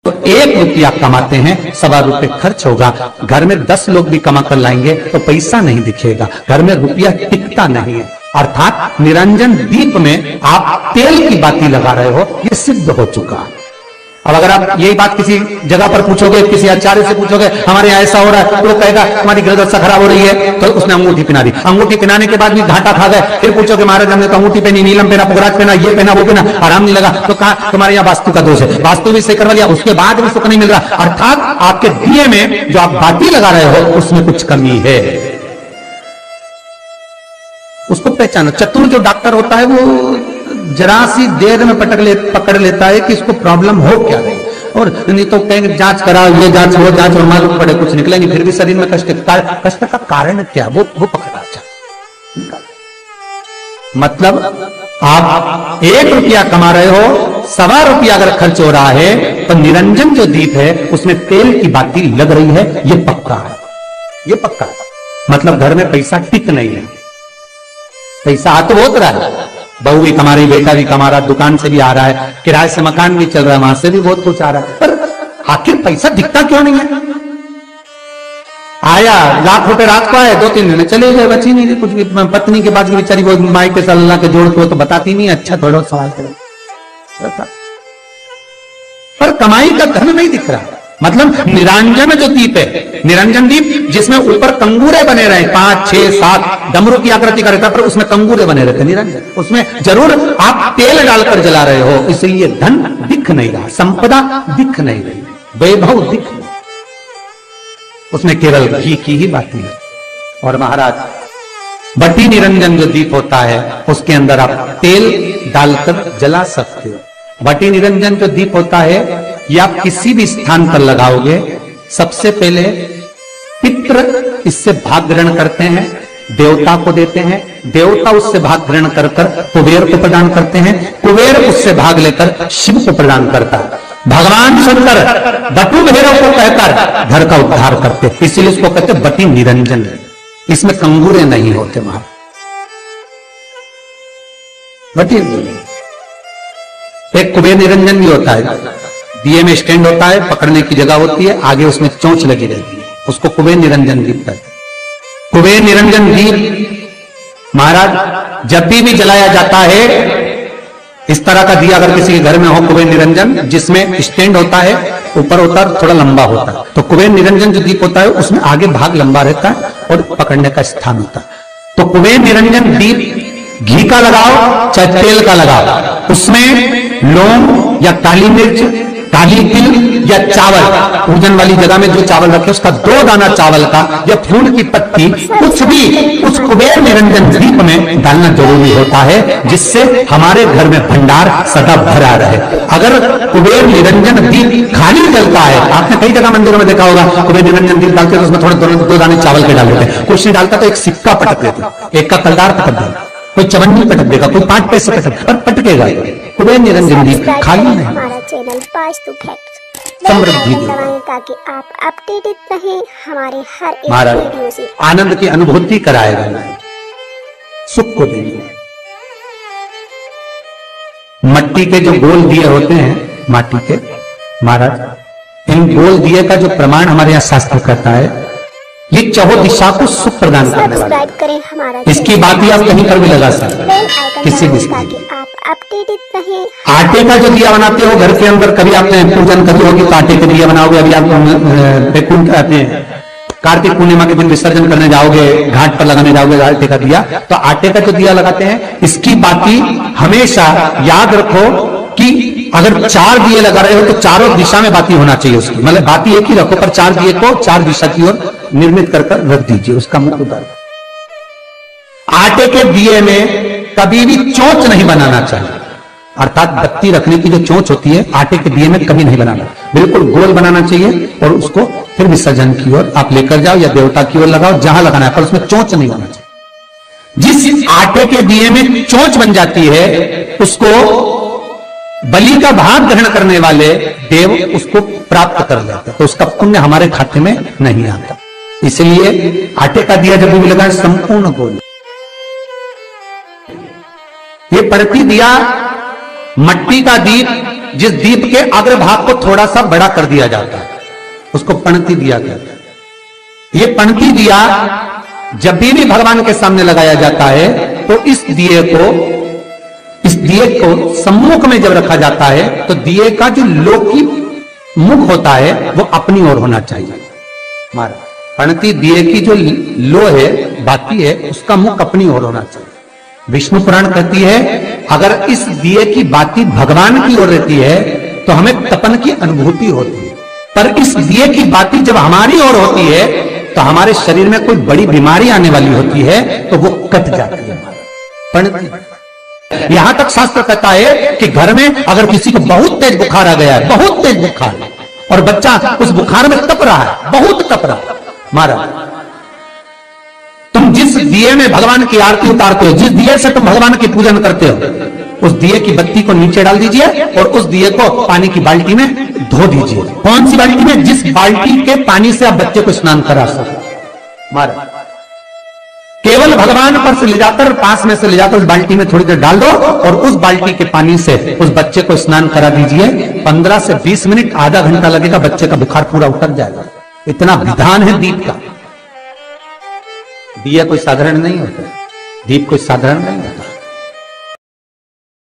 तो 1 रुपया कमाते हैं, 1.25 रुपये खर्च होगा। घर में 10 लोग भी कमा कर लाएंगे तो पैसा नहीं दिखेगा, घर में रुपया टिकता नहीं है। अर्थात निरंजन दीप में आप तेल की बाती लगा रहे हो, ये सिद्ध हो चुका। अब अगर आप यही बात किसी जगह पर पूछोगे, किसी आचार्य से पूछोगे हमारे यहाँ ऐसा हो रहा है, तो वो कहेगा हमारी ग्रहदशा खराब हो रही है, तो उसने अंगूठी पहना दी। अंगूठी पहनाने के बाद भी घाटा खा गए, फिर पूछोगे महाराज हमने तो अंगूठी पहनी, नीलम पहना, पुगराज पहना, ये पहना, वो पहना, आराम नहीं लगा, तो कहा तुम्हारे यहाँ वास्तु का दोष है, वास्तु भी सही करवा लिया, उसके बाद भी सुख नहीं मिल रहा। अर्थात आपके दिए में जो आप बाती लगा रहे हो उसमें कुछ कमी है, उसको पहचानो। चतुर जो डॉक्टर होता है वो जरा सी देर में पकड़ लेता है कि इसको प्रॉब्लम हो क्या रही, और नहीं तो कहेंगे जांच कराओ, ये जांच वो जांच, और मालूम पड़े कुछ निकलेंगे, फिर भी शरीर में कष्ट का कारण क्या वो पकड़ा जाए। मतलब आप 1 रुपया कमा रहे हो, 1.25 रुपया अगर खर्च हो रहा है, तो निरंजन जो दीप है उसमें तेल की बाती लग रही है, ये पक्का है, ये पक्का है। मतलब घर में पैसा टिक नहीं है, पैसा आ तो बहुत रहा है, बहू भी कमा रही, बेटा भी कमा रहा, दुकान से भी आ रहा है, किराए से मकान भी चल रहा है, वहां से भी बहुत कुछ आ रहा है, पर आखिर पैसा दिखता क्यों नहीं है? आया लाख रुपए रात को आए, 2-3 दिन चले गए, बची नहीं कुछ भी। पत्नी के बाद बेचारी वो माई के अल्लाह के जोड़ को तो बताती नहीं, अच्छा थोड़ा सवाल करो, पर कमाई का धन नहीं दिख रहा। मतलब निरंजन जो दीप है, निरंजन दीप जिसमें ऊपर कंगूरे बने रहे 5, 6, 7 डमरू की आकृति का रहता है, पर उसमें कंगूरे बने रहते निरंजन, उसमें जरूर आप तेल डालकर जला रहे हो, इसलिए धन दिख नहीं रहा, संपदा दिख नहीं रही, वैभव दिख नहीं, उसमें केवल घी की ही बातें है। और महाराज बटी निरंजन जो दीप होता है उसके अंदर आप तेल डालकर जला सकते हो। बटी निरंजन जो दीप होता है ये आप किसी भी स्थान पर लगाओगे, सबसे पहले पितृ इससे भाग ग्रहण करते हैं, देवता को देते हैं, देवता उससे भाग ग्रहण कर कुबेर को प्रदान करते हैं, कुबेर उससे भाग लेकर शिव को प्रदान करता है। भगवान शंकर बटु भैरव को कहकर घर का उद्धार करते, इसीलिए इसको कहते बटी निरंजन। इसमें कंगूरे नहीं होते महाराज, बटी। एक कुबेर निरंजन भी होता है, दिए में स्टैंड होता है, पकड़ने की जगह होती है, आगे उसमें चोंच लगी रहती है, उसको कुबेर निरंजन दीप कहते हैं। कुबेर निरंजन दीप महाराज जब भी जलाया जाता है, इस तरह का दिया अगर किसी के घर में हो कुबेर निरंजन, जिसमें स्टैंड होता है, ऊपर होता है, थोड़ा लंबा होता है, तो कुबेर निरंजन जो दीप होता है उसमें आगे भाग लंबा रहता है और पकड़ने का स्थान होता है। तो कुबेर निरंजन दीप घी का लगाओ चाहे तेल का लगाओ, उसमें लौंग या काली मिर्च, काली तिल या चावल, पूजन वाली जगह में जो चावल रखे उसका 2 दाना चावल का या फूल की पत्ती, कुछ भी उस कुबेर निरंजन दीप में डालना जरूरी होता है, जिससे हमारे घर में भंडार सदा भरा रहे। अगर कुबेर निरंजन दीप खाली जलता है, आपने कई जगह मंदिरों में देखा होगा कुबेर निरंजन दीप डालते तो उसमें थोड़े 2 दाने चावल के डाल देते, कुछ नहीं डालता तो एक सिक्का पटक देते, एक का कलदार पटक देगा, कोई चवन्नी पटक देगा, कोई 5 पैसे पटक, पर पटकेगा। कुबेर निरंजन दीप खाली नहीं, हमारा चैनल वास्तु फैक्ट्स समृद्धि ताकि आप अपडेटेड रहें हमारे हर एक महाराज वीडियो से। आनंद की अनुभूति कराएगा, सुख को देंगे। मट्टी के जो गोल दिए होते हैं, माटी के महाराज, इन गोल दिए का जो प्रमाण हमारे यहाँ शास्त्र कहता है, ये चौहो दिशा को सुख प्रदान करने वाला है। करें हमारा इसकी बात ही आप कहीं पर भी लगा सकते हैं, किसी भी ताकि आप अपडेटेड रहें। आटे का जो दिया बनाते हो घर के अंदर, कभी आपने पूजन करी होगी तो आटे के दिया बनाओगे। अभी आप कार्तिक पूर्णिमा के दिन विसर्जन करने जाओगे, घाट पर लगाने जाओगे आटे का दिया, तो आटे का जो दिया लगाते हैं, इसकी बाती हमेशा याद रखो कि अगर 4 दिए लगा रहे हो तो चारों दिशा में बाती होना चाहिए उसकी, मतलब बाती एक ही रखो पर 4 दिए को 4 दिशा की ओर निर्मित कर रख दीजिए, उसका मुख्य उदाहरण। आटे के दिए में कभी भी चोंच नहीं बनाना चाहिए, अर्थात बत्ती रखने की जो चोंच होती है आटे के दिए में कभी नहीं बनाना, बिल्कुल गोल बनाना चाहिए और उसको फिर विसर्जन की ओर आप लेकर जाओ या देवता की ओर लगाओ, जहां लगाना है, पर उसमें चोंच नहीं होना चाहिए। जिस आटे के दिए में चोंच बन जाती है उसको बलि का भाग ग्रहण करने वाले देव उसको प्राप्त कर लेते, तो उसका पुण्य हमारे खाते में नहीं आता। इसलिए आटे का दिया जब भी लगाए संपूर्ण गोल। ये प्रति दिया मट्टी का दीप जिस दीप के अग्रभाग को थोड़ा सा बड़ा कर दिया जाता है, उसको पणती दिया कहते हैं। ये पणती दिया जब भी भगवान के सामने लगाया जाता है तो इस दिए को सम्मुख में जब रखा जाता है तो दिए का जो लोकी मुख होता है वो अपनी ओर होना चाहिए। हमारा पणती दिए की जो लो है, बाती है, उसका मुख अपनी ओर होना चाहिए। विष्णु पुराण कहती है अगर इस दिए की बाती भगवान की ओर रहती है तो हमें तपन की अनुभूति होती है, पर इस दिए की बाती जब हमारी ओर होती है तो हमारे शरीर में कोई बड़ी बीमारी आने वाली होती है तो वो कट जाती है। पणती यहां तक शास्त्र कहता है कि घर में अगर किसी को बहुत तेज बुखार आ गया है, बहुत तेज बुखार, और बच्चा उस बुखार में तप रहा है, बहुत तप रहा है, महाराज तुम जिस दिए में भगवान की आरती उतारते हो, जिस दिए से तुम भगवान की पूजन करते हो, उस दिए की बत्ती को नीचे डाल दीजिए और उस दिए को पानी की बाल्टी में धो दीजिए। कौन सी बाल्टी में? जिस बाल्टी के पानी से आप बच्चे को स्नान करा सको। महाराज केवल भगवान पर से ले जाकर, पास में से ले जाकर उस बाल्टी में थोड़ी देर डाल दो और उस बाल्टी के पानी से उस बच्चे को स्नान करा दीजिए। 15 से 20 मिनट, आधा घंटा लगेगा, बच्चे का बुखार पूरा उतर जाएगा। इतना विधान है दीप का। दिया कोई साधारण नहीं होता, दीप कोई साधारण नहीं होता।